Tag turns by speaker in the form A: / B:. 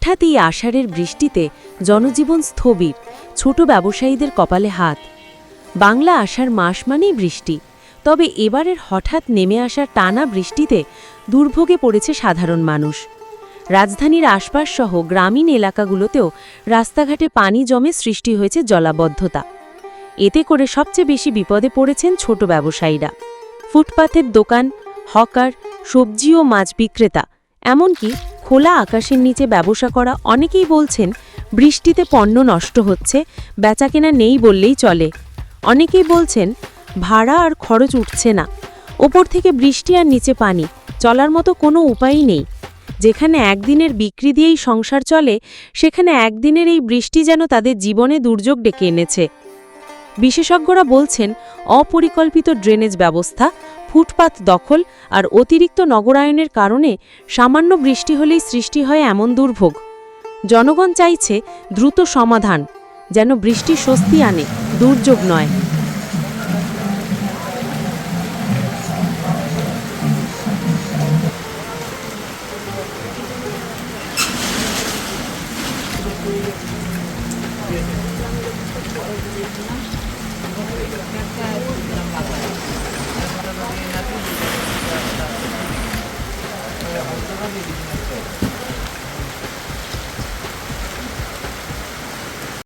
A: হঠাৎ এই আষাঢ়ের বৃষ্টিতে জনজীবন স্থবির, ছোট ব্যবসায়ীদের কপালে হাত। বাংলা আষাঢ় মাস মানেই বৃষ্টি, তবে এবারের হঠাৎ নেমে আসার টানা বৃষ্টিতে দুর্ভোগে পড়েছে সাধারণ মানুষ। রাজধানীর আশপাশ সহ গ্রামীণ এলাকাগুলোতেও রাস্তাঘাটে পানি জমে সৃষ্টি হয়েছে জলাবদ্ধতা। এতে করে সবচেয়ে বেশি বিপদে পড়েছেন ছোট ব্যবসায়ীরা। ফুটপাথের দোকান, হকার, সবজি ও মাছ বিক্রেতা, এমনকি খোলা আকাশের নিচে ব্যবসা করা অনেকেই বলছেন বৃষ্টিতে পণ্য নষ্ট হচ্ছে, বেচাকেনা নেই বললেই চলে। অনেকেই বলছেন ভাড়া আর খরচ উঠছে না, ওপর থেকে বৃষ্টি আর নিচে পানি, চলার মতো কোনো উপায়ই নেই। যেখানে একদিনের বিক্রি দিয়েই সংসার চলে, সেখানে একদিনের এই বৃষ্টি যেন তাদের জীবনে দুর্যোগ ডেকে এনেছে। বিশেষজ্ঞরা বলছেন অপরিকল্পিত ড্রেনেজ ব্যবস্থা, ফুটপাত দখল আর অতিরিক্ত নগরায়নের কারণে সামান্য বৃষ্টি হলেই সৃষ্টি হয় এমন দুর্ভোগ। জনগণ চাইছে দ্রুত সমাধান, যেন বৃষ্টি স্বস্তি আনে, দুর্যোগ নয়।